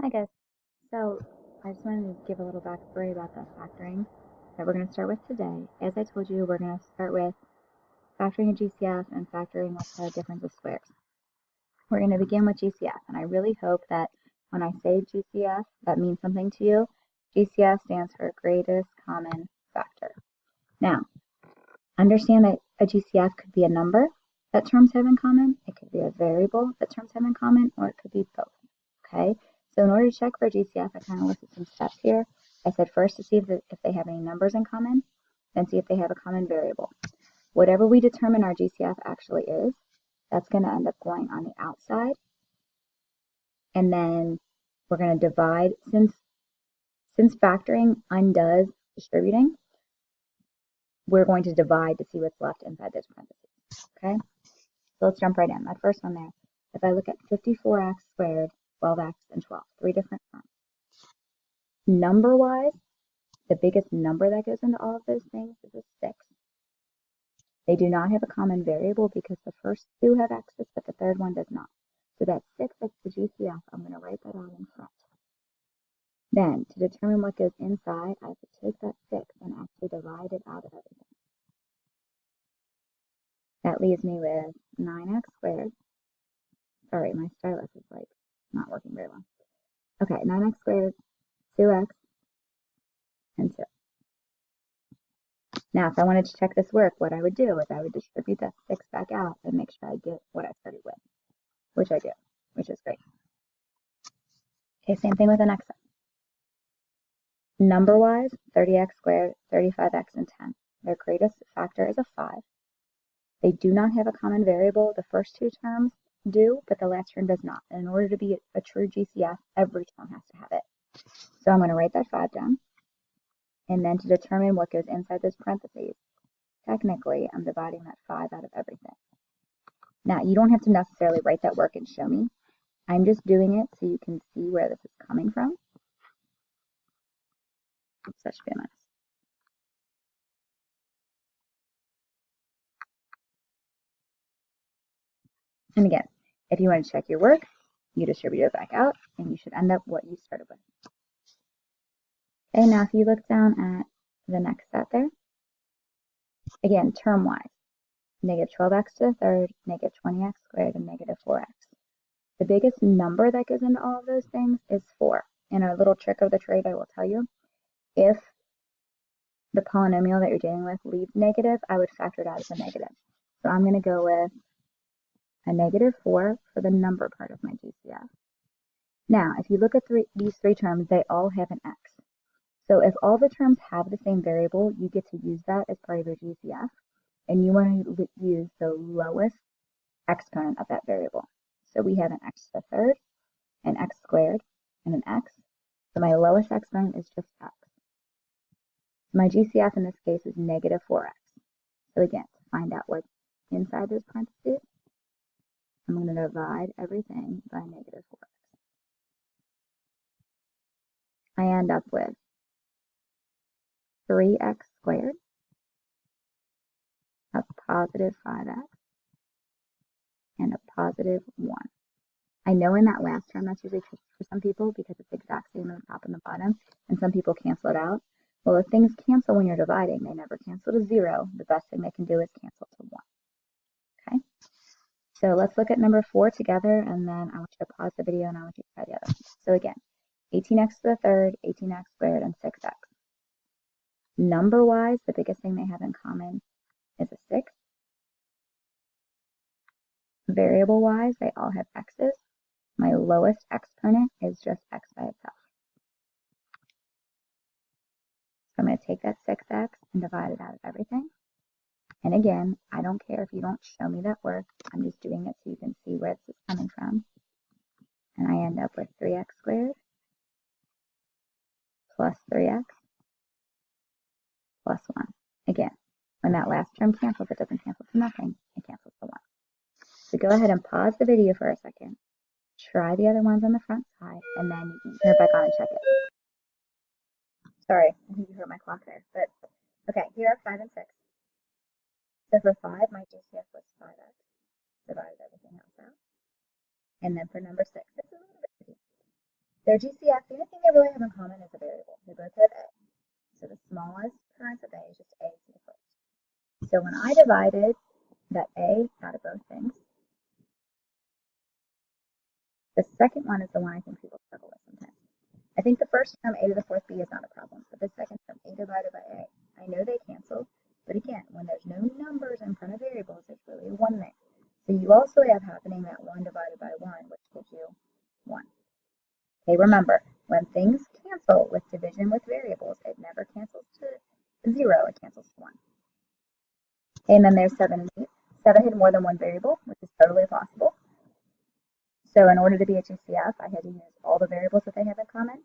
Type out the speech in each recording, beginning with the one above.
Hi guys. So I just wanted to give a little backstory about the factoring that we're going to start with today. As I told you, we're going to start with factoring a GCF and factoring with the difference of squares. We're going to begin with GCF, and I really hope that when I say GCF, that means something to you. GCF stands for greatest common factor. Now, understand that a GCF could be a number that terms have in common, it could be a variable that terms have in common, or it could be both. Okay, so in order to check for GCF, I kind of listed some steps here. I said first to see if they have any numbers in common, then see if they have a common variable. Whatever we determine our GCF actually is, that's going to end up going on the outside. And then we're going to divide, since factoring undoes distributing, we're going to divide to see what's left inside this parentheses. Okay, so let's jump right in. That first one there, if I look at 54x squared, 12x, and 12, three different terms. Number-wise, the biggest number that goes into all of those things is a 6. They do not have a common variable because the first two have x's, but the third one does not. So that 6 that's the GCF, I'm going to write that out in front. Then, to determine what goes inside, I have to take that 6 and actually divide it out of everything. That leaves me with 9x squared. Sorry, my stylus is like not working very well. Okay, 9x squared, 2x, and 2. Now, if I wanted to check this work, what I would do is I would distribute that 6 back out and make sure I get what I started with, which I do, which is great. Okay, same thing with the next one. Number-wise, 30x squared, 35x, and 10. Their greatest factor is a 5. They do not have a common variable. The first two terms do, but the last term does not. And in order to be a true GCF, every term has to have it. So I'm going to write that 5 down. And then to determine what goes inside those parentheses, technically, I'm dividing that 5 out of everything. Now, you don't have to necessarily write that work and show me. I'm just doing it so you can see where this is coming from. Oops, that should be a minus. And again, if you want to check your work, you distribute it back out, and you should end up what you started with. Okay, now if you look down at the next set there, again, term-wise, negative 12x to the third, negative 20x squared, and negative 4x. The biggest number that goes into all of those things is 4. And a little trick of the trade, I will tell you, if the polynomial that you're dealing with leaves negative, I would factor it out as a negative. So I'm going to go with a negative 4 for the number part of my GCF. Now, if you look at these three terms, they all have an x. So if all the terms have the same variable, you get to use that as part of your GCF, and you want to use the lowest exponent of that variable. So we have an x to the third, an x squared, and an x. So my lowest exponent is just x. So my GCF in this case is negative 4x. So again, to find out what's inside those parentheses, I'm going to divide everything by negative 4x. I end up with 3x squared, a positive 5x, and a positive 1. I know in that last term that's usually tricky for some people because it's the exact same on the top and the bottom, and some people cancel it out. Well, if things cancel when you're dividing, they never cancel to 0. The best thing they can do is cancel to 1. Okay? So let's look at number 4 together, and then I want you to pause the video and I want you to try the other one. So again, 18x to the third, 18x squared, and 6x. Number-wise, the biggest thing they have in common is a 6. Variable-wise, they all have x's. My lowest exponent is just x by itself. So I'm going to take that 6x and divide it out of everything. And again, I don't care if you don't show me that work. I'm just doing it so you can see where this is coming from. And I end up with 3x squared plus 3x plus 1. Again, when that last term cancels, it doesn't cancel to nothing. It cancels to 1. So go ahead and pause the video for a second. Try the other ones on the front side, and then you can turn it back on and check it. Sorry, I think you heard my clock there. But okay, here are 5 and 6. So for 5, my GCF was 5x. Divided everything else out. And then for number 6, this is a little bit tricky. Their GCF, the only thing they really have in common is a variable. They both have a. So the smallest occurrence of a is just a to the first. So when I divided that a out of both things, the second one is the one I think people struggle with sometimes. I think the first term, a to the fourth b, is not a problem, but the second term, a divided by a, I know they cancel, but again, when there's no numbers in front of variables, there's really a 1 there. So you also have happening that 1 divided by 1, which gives you 1. Okay, remember, when things cancel with division with variables, it never cancels to 0, it cancels to 1. Okay, and then there's 7 and 8. 7 had more than one variable, which is totally possible. So in order to be a GCF, I had to use all the variables that they have in common.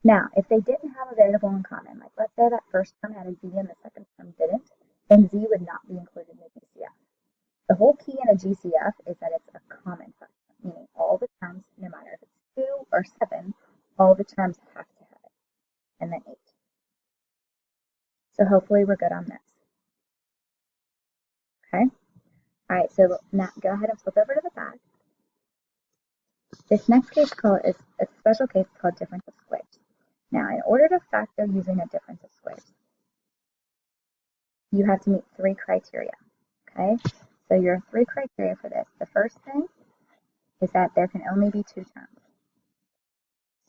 Now, if they didn't have a variable in common, like let's say that first term had a z and the second term didn't, then z would not be included in the GCF. The whole key in a GCF is that it's a common factor, meaning all the terms, no matter if it's 2 or 7, all the terms have to have it, and then 8. So hopefully we're good on this. Okay? All right, so now go ahead and flip over to the back. This next case is a special case called difference of squares. Now, in order to factor using a difference of squares, you have to meet 3 criteria. Okay? So your 3 criteria for this. The first thing is that there can only be 2 terms.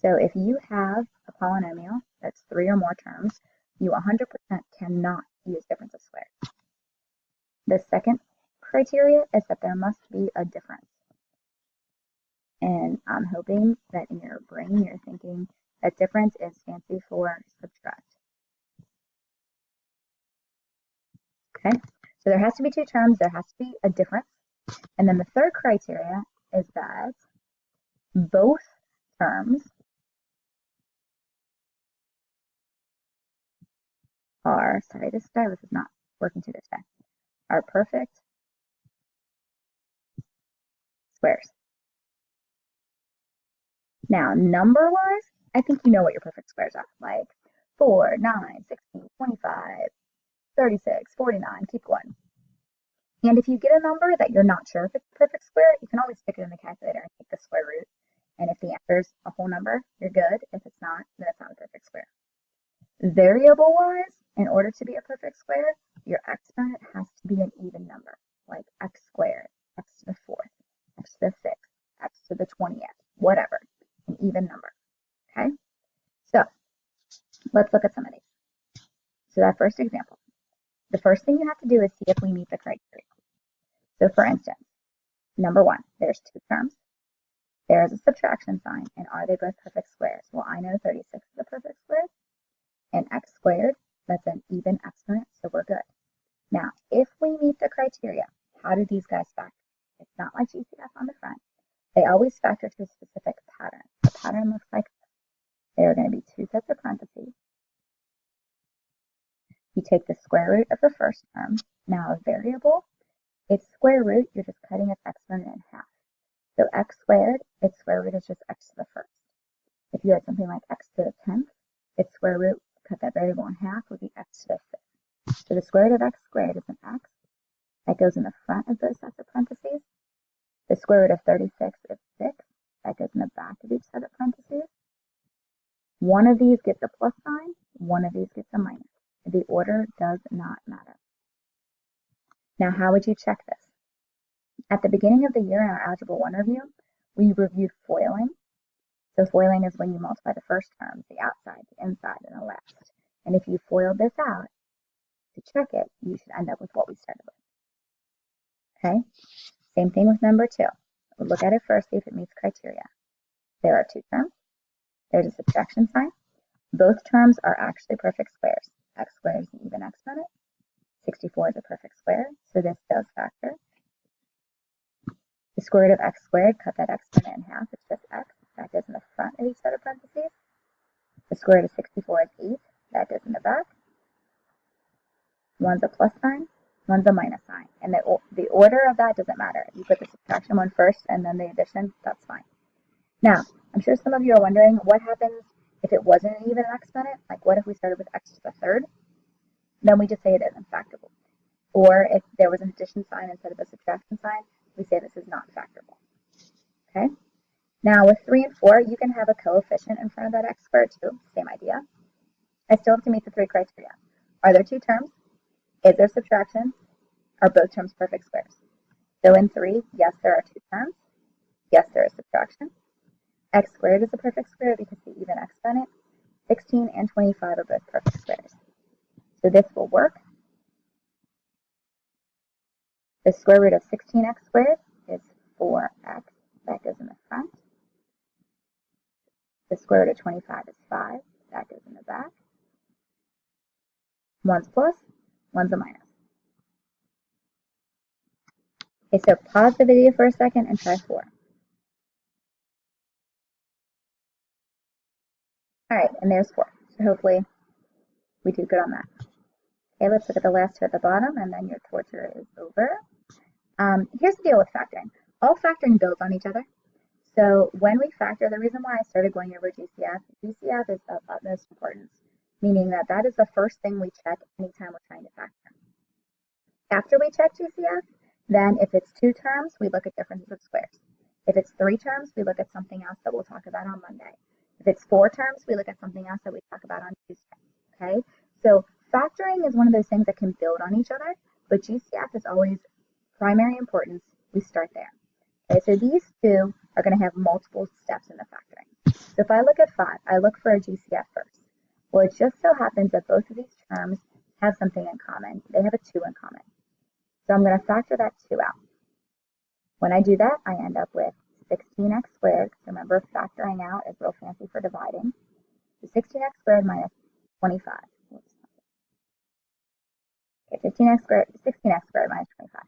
So if you have a polynomial that's 3 or more terms, you 100% cannot use difference of squares. The second criteria is that there must be a difference. And I'm hoping that in your brain you're thinking that difference is fancy for subtract. Okay, so there has to be 2 terms, there has to be a difference. And then the third criteria is that both terms are, sorry, this stylus is not working to this day, are perfect squares. Now, number-wise, I think you know what your perfect squares are, like 4, 9, 16, 25, 36, 49, keep going. And if you get a number that you're not sure if it's a perfect square, you can always stick it in the calculator and take the square root. And if the answer is a whole number, you're good. If it's not, then it's not a perfect square. Variable-wise, in order to be a perfect square, your exponent has to be an even number, like x squared, x to the 4th, x to the 6th, x to the 20th, whatever, an even number, okay? So let's look at some of these. So that first example, the first thing you have to do is see if we meet the criteria. So for instance, number 1, there's 2 terms. There is a subtraction sign, and are they both perfect squares? Well, I know 36 is a perfect square, and x squared, that's an even exponent, so we're good. Now, if we meet the criteria, how do these guys factor? It's not like GCF on the front. They always factor to a specific pattern. The pattern looks like this. There are going to be 2 sets of parentheses. You take the square root of the first term. Now, a variable, its square root, you're just cutting its exponent in half. So x squared, its square root is just x to the 1st. If you had something like x to the 10th, its square root, cut that variable in half, would be x to the 5th. So the square root of x squared is an x. That goes in the front of those sets of parentheses. The square root of 36 is 6. That goes in the back of each set of parentheses. One of these gets a plus sign. One of these gets a minus. The order does not matter. Now, how would you check this? At the beginning of the year in our Algebra 1 review, we reviewed FOILing. So FOILing is when you multiply the first terms, the outside, the inside, and the left. And if you FOIL this out, to check it, you should end up with what we started with. Okay? Same thing with number 2. We'll look at it first, see if it meets criteria. There are 2 terms. There's a subtraction sign. Both terms are actually perfect squares. X squared is an even exponent. 64 is a perfect square, so this does factor. The square root of x squared, cut that exponent in half, it's just x. That goes in the front of each set of parentheses. The square root of 64 is 8. That goes in the back. One's a plus sign, one's a minus sign. And the order of that doesn't matter. You put the subtraction one first and then the addition, that's fine. Now, I'm sure some of you are wondering what happens if it wasn't an even exponent. Like what if we started with x to the 3rd? Then we just say it isn't factorable. Or if there was an addition sign instead of a subtraction sign, we say this is not factorable. Okay? Now with 3 and 4, you can have a coefficient in front of that x squared too. Same idea. I still have to meet the 3 criteria. Are there 2 terms? Is there subtraction? Are both terms perfect squares? So in 3, yes, there are 2 terms. Yes, there is subtraction. X squared is a perfect square because the even exponent. 16 and 25 are both perfect squares. So this will work. The square root of 16x squared is 4x. That goes in the front. The square root of 25 is 5. That goes in the back. One's plus, one's a minus. Okay, so pause the video for a second and try 4. Alright, and there's 4. So hopefully we do good on that. Okay, let's look at the last two at the bottom, and then your torture is over. Here's the deal with factoring. All factoring builds on each other. So when we factor, the reason why I started going over GCF is of utmost importance, meaning that that is the first thing we check anytime we're trying to factor. After we check GCF, then if it's 2 terms, we look at differences of squares. If it's 3 terms, we look at something else that we'll talk about on Monday. If it's 4 terms, we look at something else that we talk about on Tuesday. Okay? So factoring is one of those things that can build on each other, but GCF is always primary importance. We start there. Okay, so these two are going to have multiple steps in the factoring. So if I look at 5, I look for a GCF first. Well, it just so happens that both of these terms have something in common. They have a 2 in common. So I'm going to factor that 2 out. When I do that, I end up with 16x squared. Remember, factoring out is real fancy for dividing. So 16x squared minus 25. Okay, 16x squared minus 25.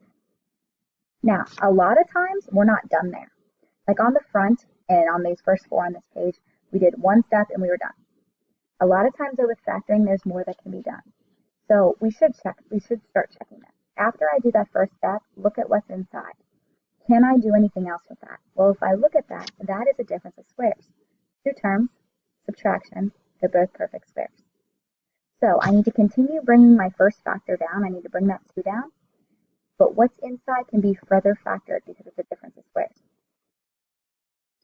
Now, a lot of times, we're not done there. Like on the front and on these first 4 on this page, we did one step and we were done. A lot of times, though, with factoring, there's more that can be done. So we should start checking that. After I do that first step, look at what's inside. Can I do anything else with that? Well, if I look at that, that is a difference of squares. 2 terms, subtraction, they're both perfect squares. So I need to continue bringing my first factor down. I need to bring that 2 down. But what's inside can be further factored because it's a difference of squares.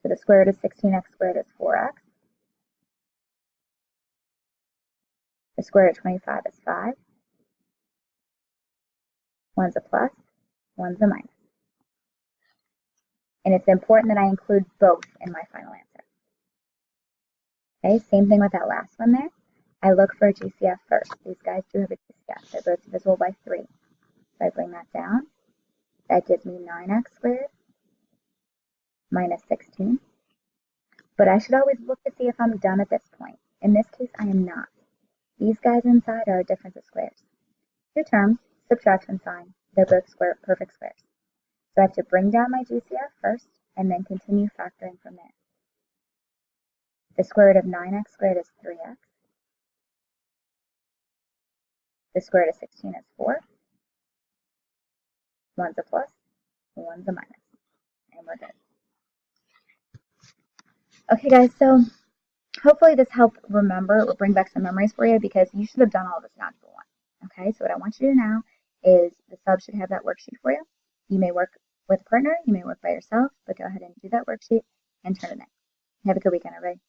So the square root of 16x squared is 4x. The square root of 25 is 5. One's a plus, one's a minus. And it's important that I include both in my final answer. Okay, same thing with that last one there. I look for a GCF first. These guys do have a GCF. They're both divisible by 3. So I bring that down. That gives me 9x squared minus 16. But I should always look to see if I'm done at this point. In this case, I am not. These guys inside are a difference of squares. 2 terms, subtraction sign. They're both perfect squares. So I have to bring down my GCF first and then continue factoring from there. The square root of 9x squared is 3x. The square root of 16 is 4. One's a plus, one's a minus. And we're good. Okay, guys, so hopefully this helped remember or bring back some memories for you because you should have done all this in Algebra 1. Okay, so what I want you to do now is the sub should have that worksheet for you. You may work with a partner, you may work by yourself, but go ahead and do that worksheet and turn it in. Have a good weekend, everybody.